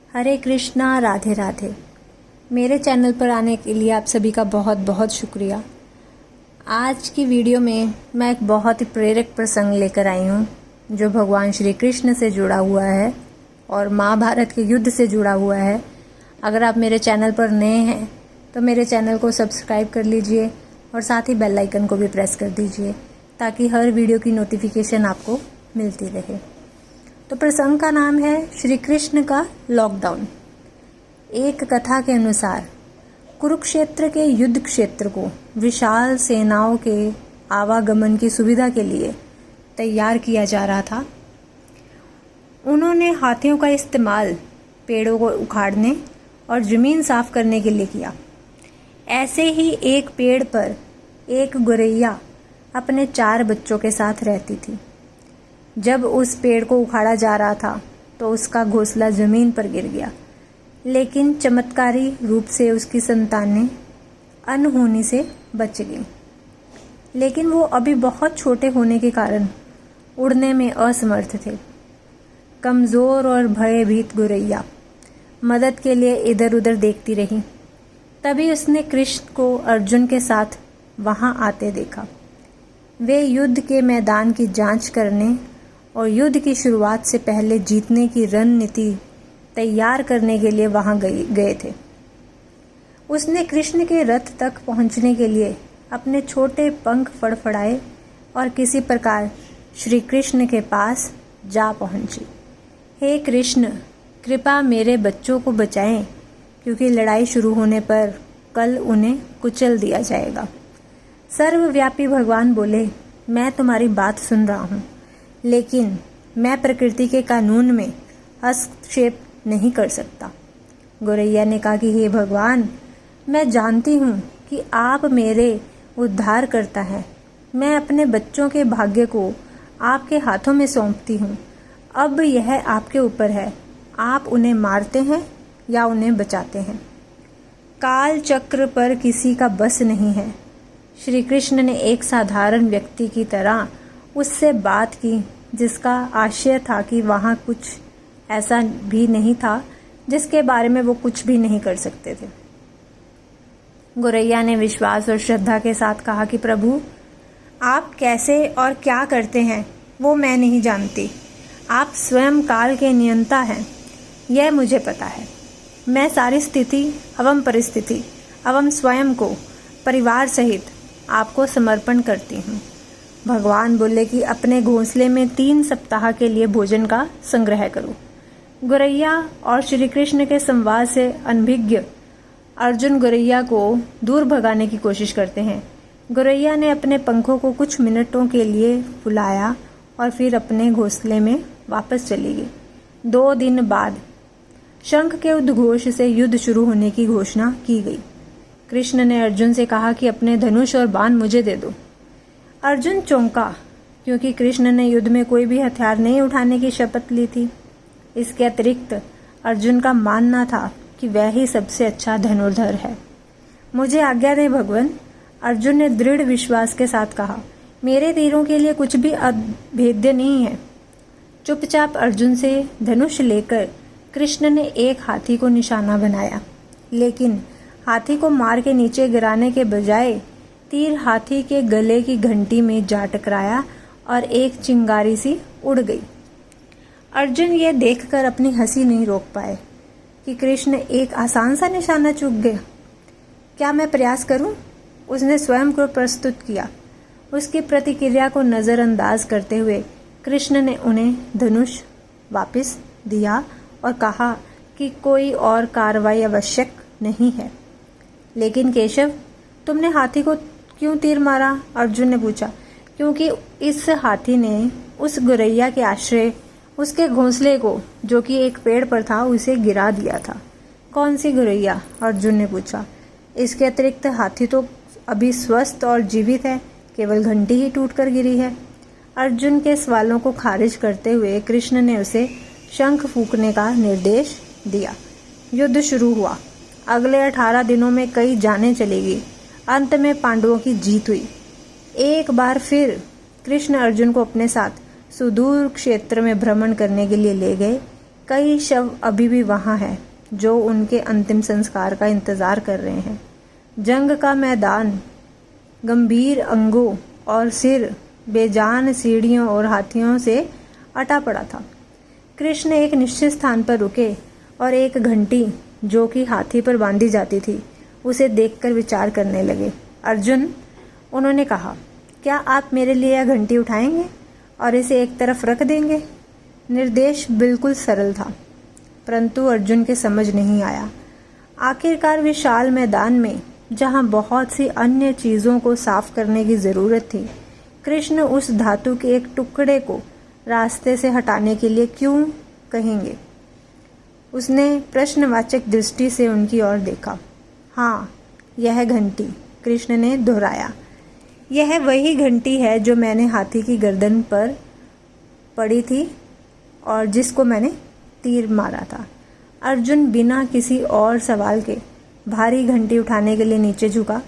हरे कृष्णा, राधे राधे। मेरे चैनल पर आने के लिए आप सभी का बहुत बहुत शुक्रिया। आज की वीडियो में मैं एक बहुत ही प्रेरक प्रसंग लेकर आई हूँ जो भगवान श्री कृष्ण से जुड़ा हुआ है और महाभारत के युद्ध से जुड़ा हुआ है। अगर आप मेरे चैनल पर नए हैं तो मेरे चैनल को सब्सक्राइब कर लीजिए और साथ ही बेल आइकन को भी प्रेस कर दीजिए ताकि हर वीडियो की नोटिफिकेशन आपको मिलती रहे। तो प्रसंग का नाम है श्री कृष्ण का लॉकडाउन। एक कथा के अनुसार कुरुक्षेत्र के युद्ध क्षेत्र को विशाल सेनाओं के आवागमन की सुविधा के लिए तैयार किया जा रहा था। उन्होंने हाथियों का इस्तेमाल पेड़ों को उखाड़ने और जमीन साफ करने के लिए किया। ऐसे ही एक पेड़ पर एक गोरैया अपने 4 बच्चों के साथ रहती थी। जब उस पेड़ को उखाड़ा जा रहा था तो उसका घोंसला जमीन पर गिर गया, लेकिन चमत्कारी रूप से उसकी संतानें अनहोनी से बच गईं। लेकिन वो अभी बहुत छोटे होने के कारण उड़ने में असमर्थ थे। कमज़ोर और भयभीत गोरैया मदद के लिए इधर उधर देखती रही। तभी उसने कृष्ण को अर्जुन के साथ वहां आते देखा। वे युद्ध के मैदान की जांच करने और युद्ध की शुरुआत से पहले जीतने की रणनीति तैयार करने के लिए वहां गए थे। उसने कृष्ण के रथ तक पहुंचने के लिए अपने छोटे पंख फड़फड़ाए और किसी प्रकार श्री कृष्ण के पास जा पहुंची। हे कृष्ण, कृपा मेरे बच्चों को बचाएं, क्योंकि लड़ाई शुरू होने पर कल उन्हें कुचल दिया जाएगा। सर्वव्यापी भगवान बोले, मैं तुम्हारी बात सुन रहा हूँ, लेकिन मैं प्रकृति के कानून में हस्तक्षेप नहीं कर सकता। गोरैया ने कहा कि हे भगवान, मैं जानती हूँ कि आप मेरे उद्धार करता है। मैं अपने बच्चों के भाग्य को आपके हाथों में सौंपती हूँ। अब यह आपके ऊपर है, आप उन्हें मारते हैं या उन्हें बचाते हैं। काल चक्र पर किसी का बस नहीं है। श्री कृष्ण ने एक साधारण व्यक्ति की तरह उससे बात की, जिसका आशय था कि वहाँ कुछ ऐसा भी नहीं था जिसके बारे में वो कुछ भी नहीं कर सकते थे। गोरैया ने विश्वास और श्रद्धा के साथ कहा कि प्रभु, आप कैसे और क्या करते हैं वो मैं नहीं जानती। आप स्वयं काल के नियंता हैं, यह मुझे पता है। मैं सारी स्थिति एवं परिस्थिति एवं स्वयं को परिवार सहित आपको समर्पण करती हूँ। भगवान बोले कि अपने घोंसले में 3 सप्ताह के लिए भोजन का संग्रह करो। गोरैया और श्री कृष्ण के संवाद से अनभिज्ञ अर्जुन गोरैया को दूर भगाने की कोशिश करते हैं। गोरैया ने अपने पंखों को कुछ मिनटों के लिए फुलाया और फिर अपने घोंसले में वापस चली गई। 2 दिन बाद शंख के उद्घोष से युद्ध शुरू होने की घोषणा की गई। कृष्ण ने अर्जुन से कहा कि अपने धनुष और बाण मुझे दे दो। अर्जुन चौंका, क्योंकि कृष्ण ने युद्ध में कोई भी हथियार नहीं उठाने की शपथ ली थी। इसके अतिरिक्त अर्जुन का मानना था कि वह ही सबसे अच्छा धनुर्धर है। मुझे आज्ञा दे भगवान, अर्जुन ने दृढ़ विश्वास के साथ कहा। मेरे तीरों के लिए कुछ भी अभेद्य नहीं है। चुपचाप अर्जुन से धनुष लेकर कृष्ण ने एक हाथी को निशाना बनाया, लेकिन हाथी को मार के नीचे गिराने के बजाय तीर हाथी के गले की घंटी में जा टकराया और एक चिंगारी सी उड़ गई। अर्जुन ये देखकर अपनी हंसी नहीं रोक पाए कि कृष्ण एक आसान सा निशाना चूक गया। क्या मैं प्रयास करूं? उसने स्वयं को प्रस्तुत किया। उसकी प्रतिक्रिया को नजरअंदाज करते हुए कृष्ण ने उन्हें धनुष वापस दिया और कहा कि कोई और कार्रवाई आवश्यक नहीं है। लेकिन केशव, तुमने हाथी को क्यों तीर मारा? अर्जुन ने पूछा। क्योंकि इस हाथी ने उस गोरैया के आश्रय उसके घोंसले को, जो कि एक पेड़ पर था, उसे गिरा दिया था। कौन सी गोरैया? अर्जुन ने पूछा। इसके अतिरिक्त हाथी तो अभी स्वस्थ और जीवित है, केवल घंटी ही टूटकर गिरी है। अर्जुन के सवालों को खारिज करते हुए कृष्ण ने उसे शंख फूंकने का निर्देश दिया। युद्ध शुरू हुआ। अगले 18 दिनों में कई जानें चलेगी। अंत में पांडवों की जीत हुई। एक बार फिर कृष्ण अर्जुन को अपने साथ सुदूर क्षेत्र में भ्रमण करने के लिए ले गए। कई शव अभी भी वहाँ हैं जो उनके अंतिम संस्कार का इंतज़ार कर रहे हैं। जंग का मैदान गंभीर अंगों और सिर बेजान सीढ़ियों और हाथियों से अटा पड़ा था। कृष्ण एक निश्चित स्थान पर रुके और एक घंटी जो कि हाथी पर बांधी जाती थी उसे देखकर विचार करने लगे। अर्जुन, उन्होंने कहा, क्या आप मेरे लिए यह घंटी उठाएंगे और इसे एक तरफ रख देंगे? निर्देश बिल्कुल सरल था, परंतु अर्जुन के समझ नहीं आया। आखिरकार विशाल मैदान में जहाँ बहुत सी अन्य चीज़ों को साफ करने की ज़रूरत थी, कृष्ण उस धातु के एक टुकड़े को रास्ते से हटाने के लिए क्यों कहेंगे? उसने प्रश्नवाचक दृष्टि से उनकी ओर देखा। हाँ, यह घंटी, कृष्ण ने दोहराया। यह वही घंटी है जो मैंने हाथी की गर्दन पर पड़ी थी और जिसको मैंने तीर मारा था। अर्जुन बिना किसी और सवाल के भारी घंटी उठाने के लिए नीचे झुका।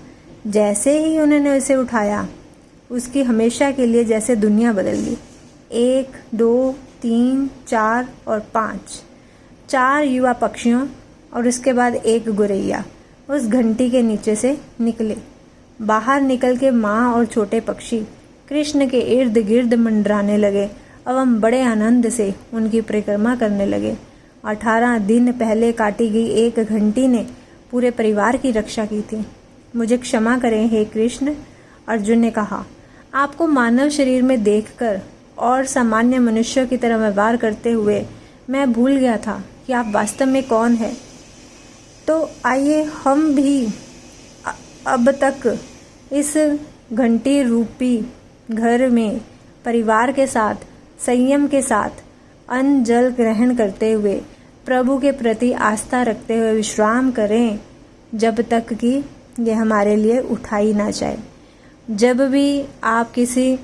जैसे ही उन्होंने उसे उठाया, उसकी हमेशा के लिए जैसे दुनिया बदल गई। 1, 2, 3, 4 और 5 4 युवा पक्षियों और उसके बाद एक गोरैया उस घंटी के नीचे से निकले। बाहर निकल के माँ और छोटे पक्षी कृष्ण के इर्द गिर्द मंडराने लगे एवं बड़े आनंद से उनकी परिक्रमा करने लगे। 18 दिन पहले काटी गई एक घंटी ने पूरे परिवार की रक्षा की थी। मुझे क्षमा करें हे कृष्ण, अर्जुन ने कहा। आपको मानव शरीर में देखकर और सामान्य मनुष्यों की तरह व्यवहार करते हुए मैं भूल गया था कि आप वास्तव में कौन हैं। तो आइए हम भी अब तक इस घंटी रूपी घर में परिवार के साथ संयम के साथ अन्न जल ग्रहण करते हुए प्रभु के प्रति आस्था रखते हुए विश्राम करें जब तक कि यह हमारे लिए उठाई ना जाए। जब भी आप किसी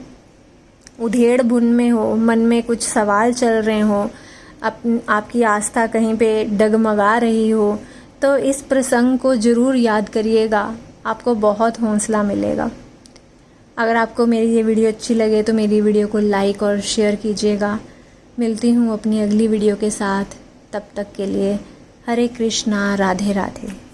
उधेड़ बुन में हो, मन में कुछ सवाल चल रहे हो, आपकी आस्था कहीं पे डगमगा रही हो, तो इस प्रसंग को ज़रूर याद करिएगा, आपको बहुत हौसला मिलेगा। अगर आपको मेरी ये वीडियो अच्छी लगे तो मेरी वीडियो को लाइक और शेयर कीजिएगा। मिलती हूँ अपनी अगली वीडियो के साथ, तब तक के लिए हरे कृष्णा, राधे राधे।